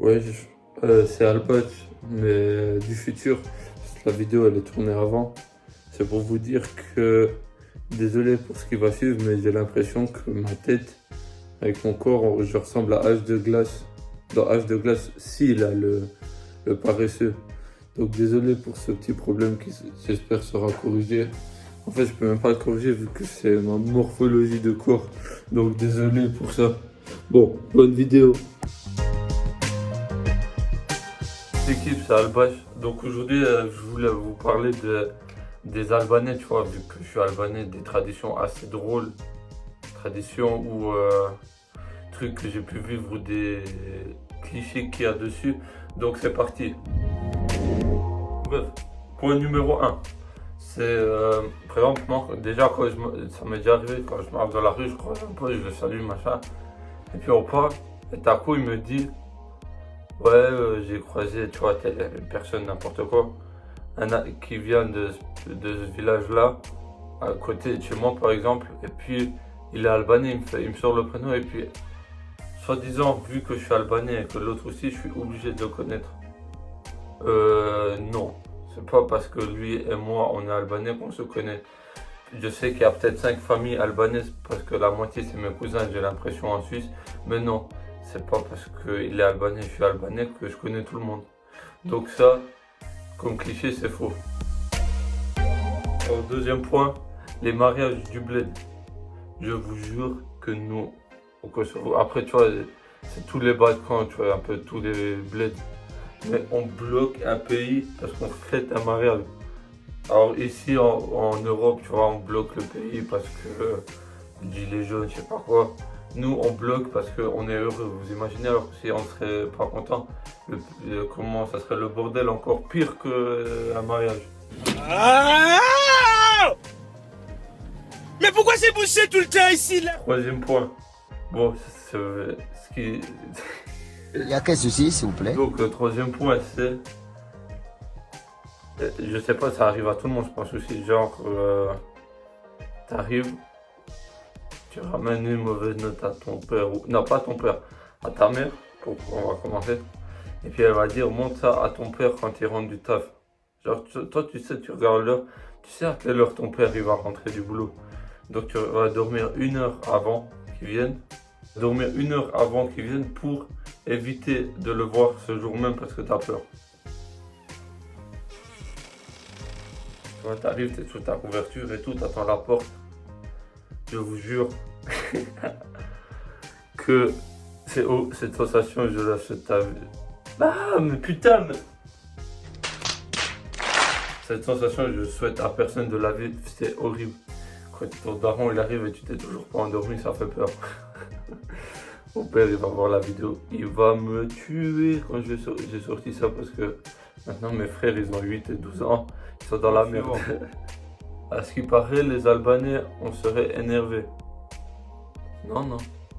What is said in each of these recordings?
Ouais, c'est Albatch, mais du futur. La vidéo elle est tournée avant. C'est pour vous dire que désolé pour ce qui va suivre, mais j'ai l'impression que ma tête avec mon corps, je ressemble à H de glace. Dans H de glace, si là, le paresseux. Donc désolé pour ce petit problème qui j'espère sera corrigé. En fait, je peux même pas le corriger vu que c'est ma morphologie de corps. Donc désolé pour ça. Bon, bonne vidéo. L'équipe, c'est Albash. Donc aujourd'hui, je voulais vous parler des Albanais, tu vois, vu que je suis albanais, des traditions assez drôles, traditions ou trucs que j'ai pu vivre ou des clichés qu'il y a dessus. Donc c'est parti. Bref, point numéro un, c'est par exemple, moi, déjà quand ça m'est déjà arrivé, quand je marche dans la rue, je croise un peu, je le salue, machin, et puis on parle, et d'un coup il me dit, ouais, j'ai croisé, tu vois, telle personne, n'importe quoi. Qui vient de ce village-là, à côté de chez moi par exemple, et puis il est albanais, il me sort le prénom, et puis soi-disant, vu que je suis albanais et que l'autre aussi, je suis obligé de le connaître. Non, c'est pas parce que lui et moi on est albanais qu'on se connaît. Je sais qu'il y a peut-être 5 familles albanaises parce que la moitié c'est mes cousins, j'ai l'impression en Suisse, mais non, c'est pas parce qu'il est albanais, je suis albanais que je connais tout le monde. Donc ça, comme cliché, c'est faux. Alors, deuxième point, les mariages du bled. Je vous jure que nous, au Kosovo, après tu vois, c'est tous les Balkans, tu vois, un peu tous les bleds. Mais on bloque un pays parce qu'on fête un mariage. Alors ici en Europe, tu vois, on bloque le pays parce que gilets jaunes, je sais pas quoi. Nous, on bloque parce qu'on est heureux. Vous imaginez alors que si on serait pas content, comment ça serait le bordel encore pire qu'un mariage. Ah! Mais pourquoi c'est bouché tout le temps ici là? Troisième point. Bon, c'est ce qui. Il y a quel souci, s'il vous plaît? Donc le troisième point, c'est. Je sais pas, ça arrive à tout le monde, je pense aussi. Genre, t'arrives, tu ramènes une mauvaise note à ton père, ou non, pas à ton père, à ta mère, on va commencer. Et puis elle va dire, montre ça à ton père quand il rentre du taf. Genre, toi, tu sais, tu regardes l'heure, tu sais à quelle heure ton père il va rentrer du boulot. Donc tu vas dormir 1 heure avant qu'il vienne. Dormir 1 heure avant qu'il vienne pour éviter de le voir ce jour même parce que tu as peur. Tu vois, t'arrives, t'es sous ta couverture et tout, t'attends la porte. Je vous jure que cette sensation, je la souhaite à... Ah, mais putain mais... Cette sensation, je souhaite à personne de la vivre, c'est horrible. Quand ton daron il arrive et tu t'es toujours pas endormi, ça fait peur. Mon père il va voir la vidéo, il va me tuer quand j'ai sorti ça parce que maintenant mes frères ils ont 8 et 12 ans, ils sont dans la merde. À ce qui paraît, les Albanais, on serait énervés. Non, non,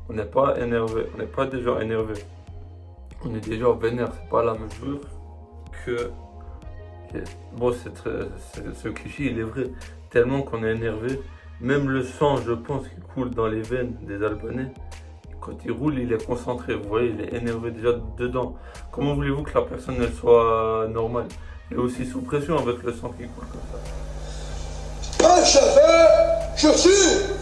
on n'est pas énervés, on n'est pas des gens énervés. On est des gens vénères, c'est pas la mesure que... Bon, ce cliché il est vrai, tellement qu'on est énervé. Même le sang, je pense, qui coule dans les veines des Albanais, quand il roule, il est concentré, vous voyez, il est énervé déjà dedans. Comment voulez-vous que la personne elle soit normale? Il est aussi sous pression avec le sang qui coule comme ça. Pas chauffeur, chaussures.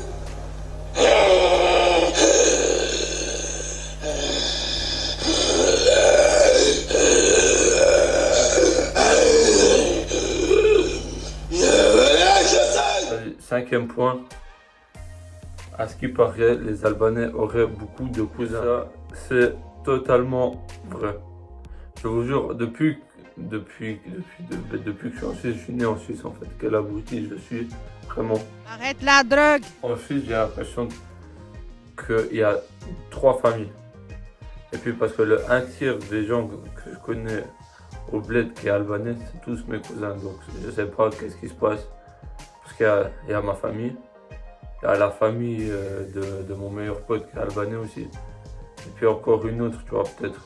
Allez, cinquième point. À ce qui paraît, les Albanais auraient beaucoup de cousins. Ça, c'est totalement vrai. Je vous jure, depuis que je suis en Suisse, je suis né en Suisse en fait. Quel abruti je suis, vraiment. Arrête la drogue! En Suisse, j'ai l'impression qu'il y a 3 familles. Et puis parce que le 1/3 des gens que je connais au bled qui est albanais, c'est tous mes cousins. Donc je sais pas qu'est-ce qui se passe. Parce qu'il y a ma famille. Il y a la famille de mon meilleur pote qui est albanais aussi. Et puis encore une autre, tu vois, peut-être.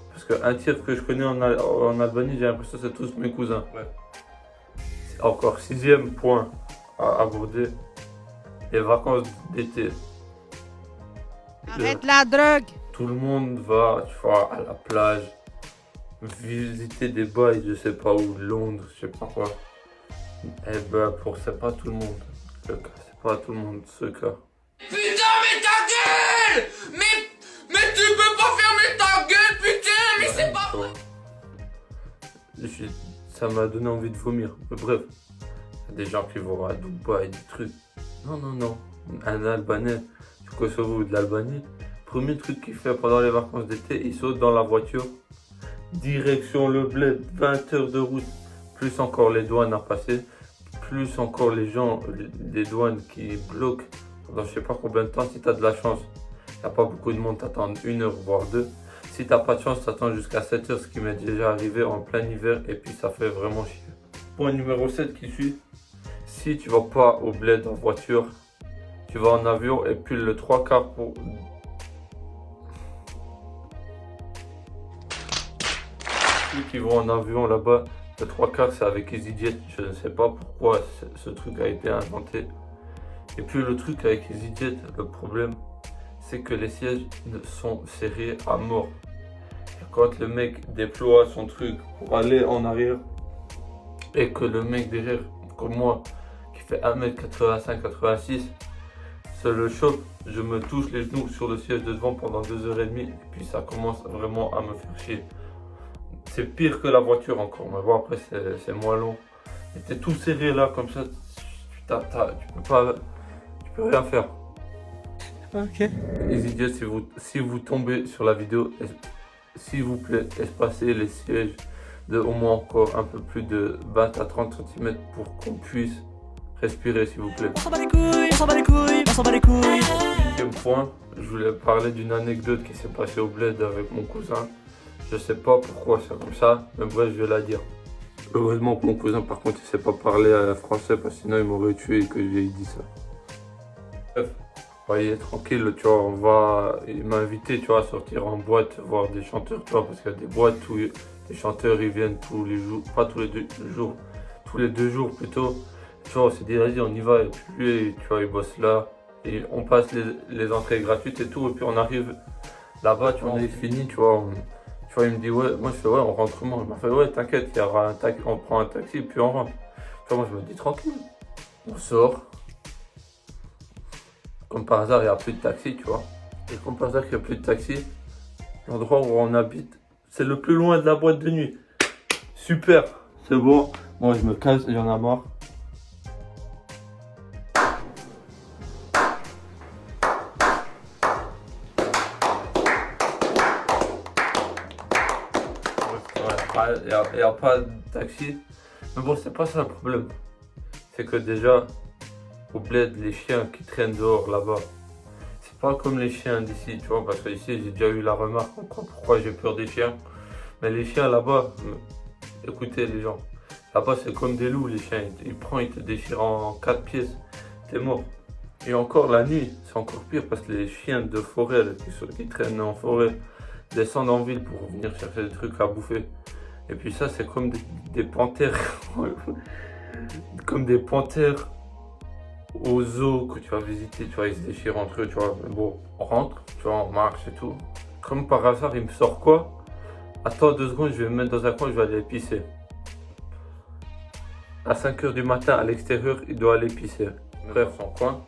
Parce qu'un tiers que je connais en Albanie, j'ai l'impression que c'est tous mes cousins. Ouais. Encore 6e point à aborder, les vacances d'été. Arrête la drogue! tout le monde va, tu vois, à la plage, visiter des bails, je sais pas où, Londres, je sais pas quoi. Eh ben, c'est pas tout le monde, le cas, c'est pas tout le monde, ce cas. Putain, mais ta gueule! Mais tu peux pas fermer ta gueule, putain! Mais c'est pas vrai! Ça m'a donné envie de vomir, mais bref. Il y a des gens qui vont à Dubaï, des trucs. Non, non, non. Un Albanais du Kosovo ou de l'Albanie, premier truc qu'il fait pendant les vacances d'été, il saute dans la voiture, direction le bled, 20 heures de route, plus encore les douanes à passer, plus encore les gens, les douanes qui bloquent pendant je sais pas combien de temps. Si tu as de la chance, il n'y a pas beaucoup de monde, t'attends 1 heure voire 2. Si t'as pas de chance, t'attends jusqu'à 7 heures, ce qui m'est déjà arrivé en plein hiver, et puis ça fait vraiment chier. Point numéro 7 qui suit, si tu vas pas au bled en voiture, tu vas en avion, et puis le 3/4 pour... Ceux qui vont en avion là-bas, le 3/4 c'est avec EasyJet, je ne sais pas pourquoi ce truc a été inventé. Et puis le truc avec EasyJet, le problème, c'est que les sièges sont serrés à mort. Et quand le mec déploie son truc pour aller en arrière, et que le mec derrière, comme moi, qui fait 1m85-86, se le chope, je me touche les genoux sur le siège de devant pendant 2h30, et puis ça commence vraiment à me faire chier. C'est pire que la voiture encore, mais bon après c'est moins long. Et t'es tout serré là comme ça, tu peux rien faire. Ok. EasyJet, si vous tombez sur la vidéo, s'il vous plaît, espacez les sièges de au moins encore un peu plus de 20 à 30 cm pour qu'on puisse respirer, s'il vous plaît. On s'en bat les couilles, on s'en bat les couilles, on s'en bat les couilles. 8e point, je voulais parler d'une anecdote qui s'est passée au bled avec mon cousin. Je sais pas pourquoi c'est comme ça, mais bref, je vais la dire. Heureusement que mon cousin, par contre, il sait pas parler français, parce que sinon il m'aurait tué et que j'ai dit ça. Bref. Voyez, tranquille, tu vois, il m'a invité, tu vois, à sortir en boîte, voir des chanteurs, tu vois, parce qu'il y a des boîtes où les chanteurs, ils viennent tous les jours, pas tous les 2 jours, tous les 2 jours plutôt. Tu vois, on s'est dit, vas-y, on y va, et puis lui, tu vois, il bosse là, et on passe les entrées gratuites et tout, et puis on arrive là-bas, tu vois, on est fini, tu vois, il me dit, ouais, moi je fais, ouais, on rentre comment? Il m'a fait, ouais, t'inquiète, il y aura un taxi, on prend un taxi, et puis on rentre. Tu vois, moi je me dis, tranquille, on sort. Comme par hasard, il n'y a plus de taxi, tu vois. Et comme par hasard, il n'y a plus de taxi, l'endroit où on habite, c'est le plus loin de la boîte de nuit. Super, c'est bon. Moi, je me casse, j'en ai marre. Il n'y a pas de taxi. Mais bon, c'est pas ça le problème. C'est que déjà, au bled, les chiens qui traînent dehors là-bas, c'est pas comme les chiens d'ici, tu vois, parce que ici j'ai déjà eu la remarque pourquoi j'ai peur des chiens. Mais les chiens là-bas, écoutez les gens, là-bas c'est comme des loups les chiens, ils te déchirent en 4 pièces, t'es mort. Et encore la nuit, c'est encore pire parce que les chiens de forêt qui traînent en forêt descendent en ville pour venir chercher des trucs à bouffer. Et puis ça c'est comme des panthères, comme des panthères aux zoos que tu vas visiter, tu vois, ils se déchirent entre eux, tu vois. Mais bon, on rentre, tu vois, on marche et tout. Comme par hasard, il me sort quoi? Attends 2 secondes, je vais me mettre dans un coin, je vais aller pisser. À 5 h du matin, à l'extérieur, il doit aller pisser. Bref, son coin,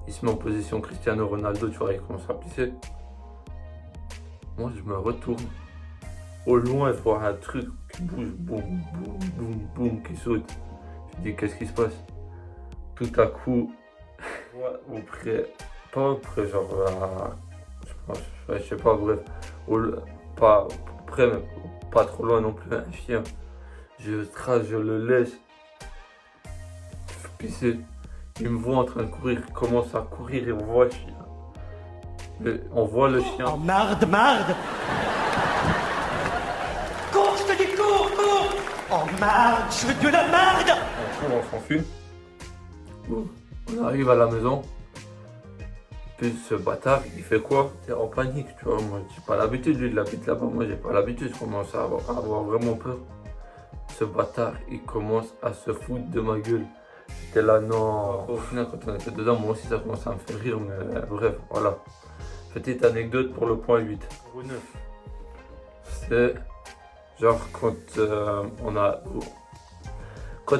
il se met en position Cristiano Ronaldo, tu vois, il commence à pisser. Moi, je me retourne. Au loin, je vois un truc qui bouge, boum, boum, boum, boum, qui saute. Je dis, qu'est-ce qui se passe? Tout à coup, pas auprès, genre, je sais pas, bref, pas près, mais pas trop loin non plus, un chien. Je trace, je le laisse pisser. Il me voit en train de courir, il commence à courir et on voit le chien. Mais on voit le chien. Oh, marde, marde. Cours, je te dis, cours, cours. Oh, marde, je veux de la marde. On court, on s'enfuit. On arrive à la maison. Puis ce bâtard, il fait quoi? T'es en panique, tu vois. Moi, j'ai pas l'habitude, lui, il habite là-bas. Moi, j'ai pas l'habitude. Je commence à avoir vraiment peur. Ce bâtard, il commence à se foutre de ma gueule. J'étais là, non. Au final, quand on était dedans, moi aussi, ça commence à me faire rire. Mais bref, voilà. Petite anecdote pour le point 8. C'est genre quand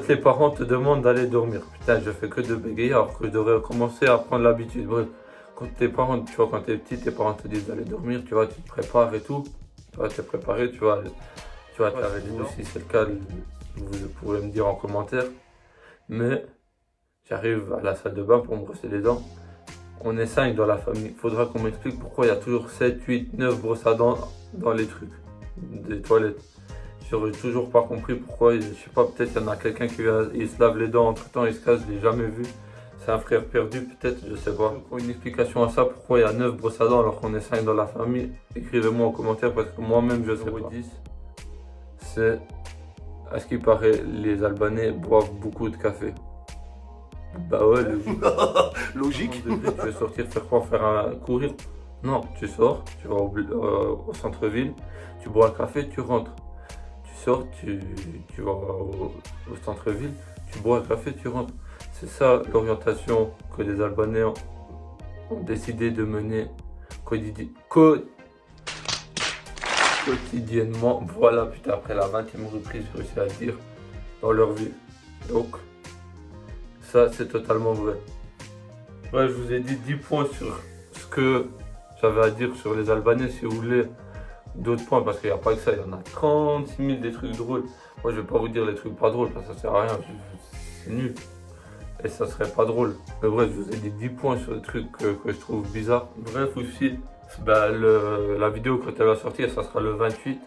les parents te demandent d'aller dormir. Putain, je fais que de bégayer alors que je devrais commencer à prendre l'habitude. Bref, quand tes parents, tu vois, quand t'es petit, tes parents te disent d'aller dormir, tu vois, tu te prépares et tout. Tu vois, t'es préparé, tu vois, t'avais les dents. Si c'est le cas, vous pourrez me dire en commentaire. Mais j'arrive à la salle de bain pour me brosser les dents. On est 5 dans la famille. Il faudra qu'on m'explique pourquoi il y a toujours 7, 8, 9 brosses à dents dans les trucs des toilettes. J'aurais toujours pas compris pourquoi. Je sais pas, peut-être il y en a quelqu'un qui il se lave les dents entre temps, il se casse, je l'ai jamais vu. C'est un frère perdu peut-être, je sais pas. Une explication à ça, pourquoi il y a 9 brosses à dents alors qu'on est 5 dans la famille. Écrivez-moi en commentaire parce que moi-même je sais pas. 10, c'est, à ce qui paraît, les Albanais boivent beaucoup de café. Bah ouais, logique. Tu veux sortir faire quoi? Courir? Non, tu sors, tu vas au centre-ville, tu bois un café, tu rentres. Tu sors, tu vas au centre-ville, tu bois un café, tu rentres. C'est ça l'orientation que les Albanais ont décidé de mener quotidiennement. Voilà, putain, après la 20e reprise, j'ai réussi à le dire, dans leur vie. Donc, ça, c'est totalement vrai. Ouais, je vous ai dit 10 points sur ce que j'avais à dire sur les Albanais. Si vous voulez d'autres points, parce qu'il n'y a pas que ça, il y en a 36 000 des trucs drôles. Moi, je vais pas vous dire les trucs pas drôles, parce que ça sert à rien, c'est nul. Et ça serait pas drôle. Mais bref, je vous ai dit 10 points sur des trucs que je trouve bizarres. Bref, aussi, bah, la vidéo, quand elle va sortir, ça sera le 28.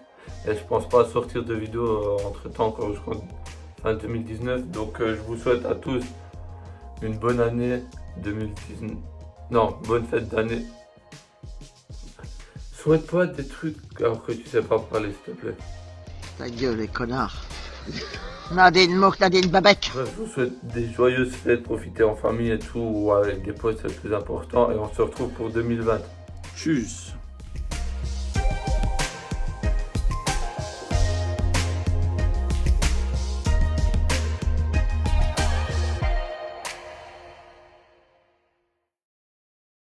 Et je pense pas sortir de vidéo entre temps, encore jusqu'en fin 2019. Donc, je vous souhaite à tous une bonne année 2019. Non, bonne fête d'année. Souhaite pas des trucs alors que tu sais pas parler, s'il te plaît. Ta gueule, les connards. Nadine Mouk, Nadine Babek. Bref, je vous souhaite des joyeuses fêtes, profitez en famille et tout, ou avec des potes, c'est le plus important. Et on se retrouve pour 2020. Tchuss.